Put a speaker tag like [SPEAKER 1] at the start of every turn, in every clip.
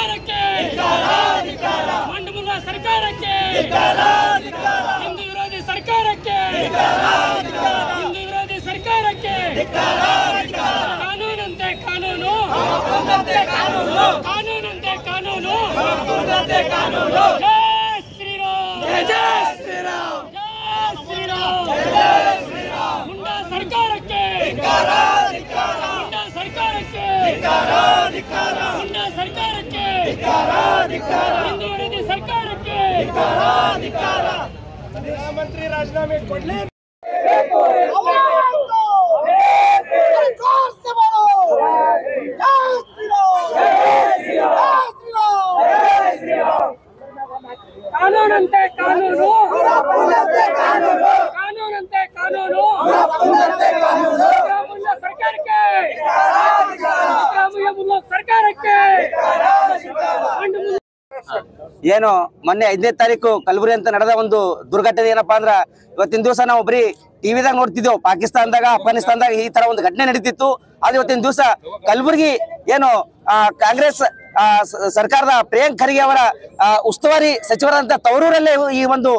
[SPEAKER 1] ಸರ್ಕಾರಕ್ಕೆ ಮಂಡಮುಲ್ಲ ಸರ್ಕಾರಕ್ಕೆ ಹಿಂದೂ ವಿರೋಧಿ ಸರ್ಕಾರಕ್ಕೆ ಹಿಂದೂ ವಿರೋಧಿ ಸರ್ಕಾರಕ್ಕೆ ಕಾನೂನಂತೆ ಕಾನೂನು ಕಾನೂನಂತೆ ಕಾನೂನು ಜೈ ಶ್ರೀರಾಮ್ ಜೈ ಶ್ರೀರಾಮ್ ಜೈ ಶ್ರೀರಾಮ್ ಜೈ ಶ್ರೀರಾಮ್ ಮುಂಡಾ ಸರ್ಕಾರಕ್ಕೆ ಮುಂಡಾ ಸರ್ಕಾರಕ್ಕೆ ಮುಂಡಾ ಸರ್ಕಾರಕ್ಕೆ ಹಿಂದೂ ವಿರೋಧಿ ಸರ್ಕಾರಕ್ಕೆ
[SPEAKER 2] ಮಂತ್ರಿ ರಾಜೀನಾಮೆ ಕೊಡ್ಲಿ
[SPEAKER 1] ಕಾನೂನಂತೆ ಕಾನೂನು ಕಾನೂನಂತೆ ಕಾನೂನು ಮುಲ್ಲ ಸರ್ಕಾರಕ್ಕೆ ಮುಲ್ಲ ಸರ್ಕಾರಕ್ಕೆ
[SPEAKER 3] ಏನು ಮೊನ್ನೆ 5ನೇ ತಾರೀಕು ಕಲಬುರಗಿ ಅಂತ ನಡೆದ ಒಂದು ದುರ್ಘಟನೆ ಏನಪ್ಪಾ ಅಂದ್ರ ಇವತ್ತಿನ ದಿವಸ ನಾವು ಬರೀ ಟಿವಿದಾಗ ನೋಡ್ತಿದ್ದೆವು ಪಾಕಿಸ್ತಾನದಾಗ ಅಫ್ಘಾನಿಸ್ತಾನದಾಗ ಈ ತರ ಒಂದು ಘಟನೆ ನಡೀತಿತ್ತು ಆದ್ರೆ ಇವತ್ತಿನ ದಿವಸ ಕಲಬುರಗಿ ಏನು ಕಾಂಗ್ರೆಸ್ ಸರ್ಕಾರದ ಪ್ರಿಯಾಂಕ್ ಖರ್ಗೆ ಅವರ ಉಸ್ತುವಾರಿ ಸಚಿವರಾದಂತ ತವರೂರಲ್ಲೇ ಈ ಒಂದು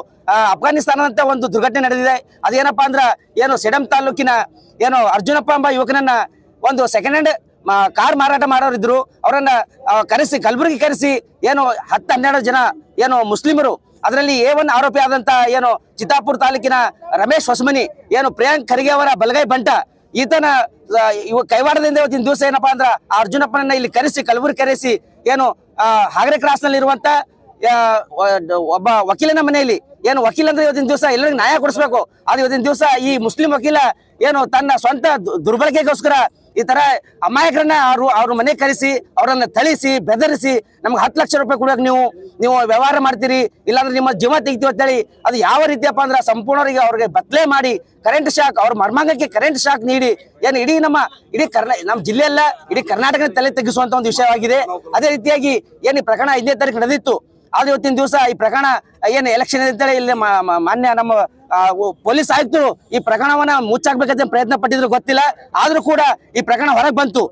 [SPEAKER 3] ಅಫ್ಘಾನಿಸ್ತಾನದಂತ ಒಂದು ದುರ್ಘಟನೆ ನಡೆದಿದೆ ಅದೇನಪ್ಪಾ ಅಂದ್ರ ಏನು ಸೆಡಂ ತಾಲೂಕಿನ ಏನು ಅರ್ಜುನಪ್ಪ ಎಂಬ ಯುವಕನನ್ನ ಒಂದು ಸೆಕೆಂಡ್ ಹ್ಯಾಂಡ್ ಕಾರ್ ಮಾರಾಟ ಮಾಡೋರಿದ್ರು ಅವರನ್ನ ಕರೆಸಿ ಕಲಬುರಗಿ ಕರೆಸಿ ಏನು 10-12 ಜನ ಏನು ಮುಸ್ಲಿಮರು ಅದರಲ್ಲಿ A1 ಆರೋಪಿ ಆದಂತ ಏನು ಚಿತ್ತಾಪುರ ತಾಲೂಕಿನ ರಮೇಶ್ ಹೊಸಮನಿ ಏನು ಪ್ರಿಯಾಂಕ್ ಖರ್ಗೆ ಅವರ ಬಲಗೈ ಬಂಟ ಈತನ ಕೈವಾಡದಿಂದ ಇವತ್ತಿನ ದಿವಸ ಏನಪ್ಪಾ ಅಂದ್ರ ಆ ಅರ್ಜುನಪ್ಪನನ್ನ ಇಲ್ಲಿ ಕರೆಸಿ ಕಲಬುರಗಿ ಕರೆಸಿ ಏನು ಹಾಗರೆ ಕ್ರಾಸ್ ನಲ್ಲಿ ಇರುವಂತ ಒಬ್ಬ ವಕೀಲನ ಮನೆಯಲ್ಲಿ ಏನು ವಕೀಲ ಅಂದ್ರೆ ಇವತ್ತಿನ ದಿವಸ ಎಲ್ಲರಿಗೂ ನ್ಯಾಯ ಕೊಡಿಸ್ಬೇಕು ಆದ್ರೆ ಇವತ್ತಿನ ದಿವಸ ಈ ಮುಸ್ಲಿಂ ವಕೀಲ ಏನು ತನ್ನ ಸ್ವಂತ ದುರ್ಬಳಕೆಗೋಸ್ಕರ ಈ ತರ ಅಮಾಯಕರನ್ನ ಅವ್ರ ಮನೆ ಕರೆಸಿ ಅವರನ್ನ ಥಳಿಸಿ ಬೆದರಿಸಿ ನಮ್ಗೆ 10 ಲಕ್ಷ ರೂಪಾಯಿ ಕೊಡಬೇಕು ನೀವು ವ್ಯವಹಾರ ಮಾಡ್ತೀರಿ ಇಲ್ಲಾಂದ್ರೆ ನಿಮ್ಮ ಜೀವ ತೆಗಿತೀವಿ ಅಂತೇಳಿ ಅದು ಯಾವ ರೀತಿಯಪ್ಪ ಅಂದ್ರೆ ಸಂಪೂರ್ಣರಿಗೆ ಅವ್ರಿಗೆ ಬದಲೆ ಮಾಡಿ ಕರೆಂಟ್ ಶಾಕ್ ಅವ್ರ ಮರ್ಮಾಂಗಕ್ಕೆ ಕರೆಂಟ್ ಶಾಕ್ ನೀಡಿ ಏನು ಇಡೀ ನಮ್ಮ ಜಿಲ್ಲೆಯಲ್ಲ ಇಡೀ ಕರ್ನಾಟಕದ ತಲೆ ತೆಗೆಸುವಂತ ಒಂದು ವಿಷಯವಾಗಿದೆ ಅದೇ ರೀತಿಯಾಗಿ ಏನು ಈ ಪ್ರಕರಣ 5ನೇ ತಾರೀಕು ನಡೆದಿತ್ತು ಆದ್ರೆ ಇವತ್ತಿನ ದಿವಸ ಈ ಪ್ರಕರಣ ಏನು ಎಲೆಕ್ಷನ್ ಅಂತೇಳಿ ಇಲ್ಲಿ ಮಾನ್ಯ ನಮ್ಮ ಪೊಲೀಸ್ ಆಯುಕ್ತರು ಈ ಪ್ರಕರಣವನ್ನ ಮುಚ್ಚಾಕ್ಬೇಕಂತ ಪ್ರಯತ್ನ ಪಟ್ಟಿದ್ರು ಗೊತ್ತಿಲ್ಲ ಆದ್ರೂ ಕೂಡ ಈ ಪ್ರಕರಣ ಹೊರಗೆ ಬಂದು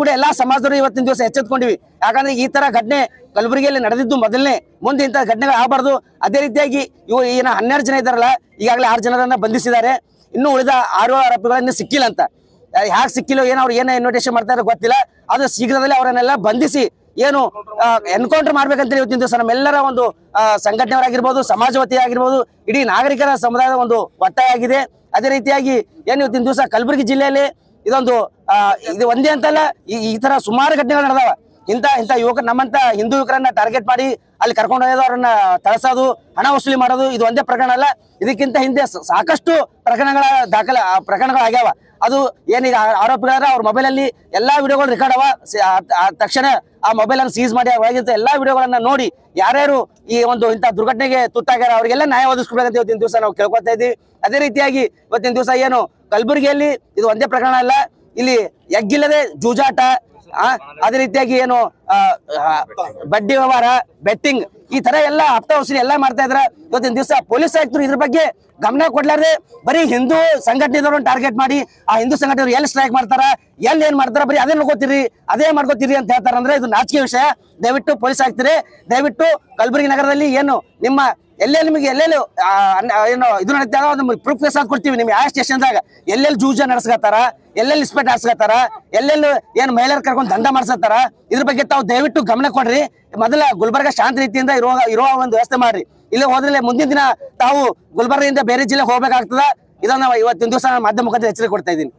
[SPEAKER 3] ಕೂಡ ಎಲ್ಲಾ ಸಮಾಜದವರು ಇವತ್ತಿನ ದಿವಸ ಎಚ್ಚೆತ್ಕೊಂಡಿವಿ ಯಾಕಂದ್ರೆ ಈ ತರ ಘಟನೆ ಕಲಬುರಗಿಯಲ್ಲಿ ನಡೆದಿದ್ದು ಮೊದಲನೇ ಮುಂದೆ ಇಂಥ ಘಟನೆಗಳು ಆಗಬಾರ್ದು ಅದೇ ರೀತಿಯಾಗಿ ಇವು ಏನು 12 ಜನ ಇದ್ದಾರಲ್ಲ ಈಗಾಗಲೇ 6 ಜನರನ್ನ ಬಂಧಿಸಿದ್ದಾರೆ ಇನ್ನು ಉಳಿದ 6 ಆರೋಪಿಗಳನ್ನ ಸಿಕ್ಕಿಲ್ಲ ಅಂತ ಯಾಕೆ ಸಿಕ್ಕಿಲ್ಲ ಏನೋ ಅವ್ರು ಏನ ಇನ್ವಿಟೇಷನ್ ಮಾಡ್ತಾರೆ ಗೊತ್ತಿಲ್ಲ ಅದು ಶೀಘ್ರದಲ್ಲೇ ಅವರನ್ನೆಲ್ಲ ಬಂಧಿಸಿ ಏನು ಎನ್ಕೌಂಟರ್ ಮಾಡ್ಬೇಕಂತ ಇವತ್ತಿನ ದಿವಸ ನಮ್ಮೆಲ್ಲರ ಒಂದು ಸಂಘಟನೆಯವರಾಗಿರ್ಬೋದು ಸಮಾಜವಾದಿ ಆಗಿರ್ಬೋದು ಇಡೀ ನಾಗರಿಕರ ಸಮುದಾಯದ ಒಂದು ಒತ್ತಾಯ ಆಗಿದೆ ಅದೇ ರೀತಿಯಾಗಿ ಏನು ಇವತ್ತಿನ ದಿವಸ ಕಲಬುರಗಿ ಜಿಲ್ಲೆಯಲ್ಲಿ ಇದು ಒಂದೇ ಅಂತಲ್ಲ ಈ ತರ ಸುಮಾರು ಘಟನೆಗಳು ನಡೆದಾವ ಇಂಥ ಯುವಕರು ನಮ್ಮಂತ ಹಿಂದೂ ಯುವಕರನ್ನ ಟಾರ್ಗೆಟ್ ಮಾಡಿ ಅಲ್ಲಿ ಕರ್ಕೊಂಡು ಹೋಗೋದು ಅವ್ರನ್ನ ತಳಸೋದು ಹಣ ವಸೂಲಿ ಮಾಡೋದು ಇದು ಒಂದೇ ಪ್ರಕರಣ ಅಲ್ಲ ಇದಕ್ಕಿಂತ ಹಿಂದೆ ಸಾಕಷ್ಟು ಪ್ರಕರಣಗಳಾಗ್ಯಾವ ಅದು ಏನೀಗ ಆರೋಪಿಗಳ ಅವ್ರ ಮೊಬೈಲ್ ಅಲ್ಲಿ ಎಲ್ಲಾ ವಿಡಿಯೋಗಳು ರೆಕಾರ್ಡ್ ಅವ ತಕ್ಷಣ ಆ ಮೊಬೈಲ್ ಅನ್ನು ಸೀಸ್ ಮಾಡಿ ಒಳಗಿದ್ದ ಎಲ್ಲಾ ವಿಡಿಯೋಗಳನ್ನ ನೋಡಿ ಯಾರ್ಯಾರು ಈ ಒಂದು ಇಂಥ ದುರ್ಘಟನೆಗೆ ತುತ್ತಾಗ್ಯಾರ ಅವರಿಗೆಲ್ಲ ನ್ಯಾಯ ಒದಗಿಸ್ಬೇಕಂತ ಇವತ್ತಿನ ದಿವಸ ನಾವು ಕೇಳ್ಕೊತಾ ಇದ್ದೀವಿ ಅದೇ ರೀತಿಯಾಗಿ ಇವತ್ತಿನ ದಿವಸ ಏನು ಕಲಬುರಗಿಯಲ್ಲಿ ಇದು ಒಂದೇ ಪ್ರಕರಣ ಅಲ್ಲ ಇಲ್ಲಿ ಎಗ್ಗಿಲ್ಲದೆ ಜೂಜಾಟ ಅದೇ ರೀತಿಯಾಗಿ ಏನು ಬಡ್ಡಿ ವ್ಯವಹಾರ ಬೆಟ್ಟಿಂಗ್ ಈ ತರ ಎಲ್ಲ ಹಪ್ತ ವಸೂಲಿ ಎಲ್ಲ ಮಾಡ್ತಾ ಇದ್ರ ಇವತ್ತಿನ ದಿವಸ ಪೊಲೀಸ್ ಆಯುಕ್ತರು ಇದ್ರ ಬಗ್ಗೆ ಗಮನ ಕೊಡ್ಲಾರ್ದೆ ಬರೀ ಹಿಂದೂ ಸಂಘಟನೆದವ್ರನ್ನ ಟಾರ್ಗೆಟ್ ಮಾಡಿ ಆ ಹಿಂದೂ ಸಂಘಟನೆಯವರು ಎಲ್ಲಿ ಸ್ಟ್ರೈಕ್ ಮಾಡ್ತಾರ ಏನ್ ಮಾಡ್ತಾರ ಬರೀ ಅದೇ ಮಾಡ್ಕೋತೀರಿ ಅಂತ ಹೇಳ್ತಾರ ಅಂದ್ರೆ ಇದು ನಾಚಿಕೆ ವಿಷಯ ದಯವಿಟ್ಟು ಪೊಲೀಸ್ ಆಯುಕ್ತರೇ ದಯವಿಟ್ಟು ಕಲಬುರಗಿ ನಗರದಲ್ಲಿ ಏನು ನಿಮ್ಮ ನಿಮಗೆ ಎಲ್ಲೆಲ್ಲಿ ಏನು ಇದು ನಡೀತಾರ ನಮ್ಗೆ ಪ್ರೂಫ್ ಕೇಸ್ ಕೊಡ್ತೀವಿ ನಿಮ್ಗೆ ಯಾವ ಸ್ಟೇಷನ್ದಾಗ ಎಲ್ಲೆಲ್ಲಿ ಜೂಜ ನಡೆಸ್ಕತ್ತಾರ ಎಲ್ಲೆಲ್ಲಿ ಇಸ್ಪೆಟ್ ಹಾಕ್ಸ್ಕತ್ತಾರ ಎಲ್ಲೆಲ್ಲಿ ಏನು ಮಹಿಳೆಯರ್ ಕರ್ಕೊಂಡು ದಂಡ ಮಾಡ್ಸತ್ತಾರ ಇದ್ರ ಬಗ್ಗೆ ತಾವು ದಯವಿಟ್ಟು ಗಮನ ಕೊಡ್ರಿ ಮೊದಲ ಗುಲ್ಬರ್ಗ ಶಾಂತ ರೀತಿಯಿಂದ ಇರುವ ಒಂದು ವ್ಯವಸ್ಥೆ ಮಾಡ್ರಿ ಇಲ್ಲಿ ಹೋದ್ರೆ ಮುಂದಿನ ದಿನ ತಾವು ಗುಲ್ಬರ್ಗದಿಂದ ಬೇರೆ ಜಿಲ್ಲೆಗೆ ಹೋಗ್ಬೇಕಾಗ್ತದ ಇದನ್ನ ಇವತ್ತಿನ ದಿವಸ ಮಾಧ್ಯಮ ಮುಖಾಂತರ ಎಚ್ಚರಿಕೆ ಕೊಡ್ತಾ ಇದ್ದೀನಿ.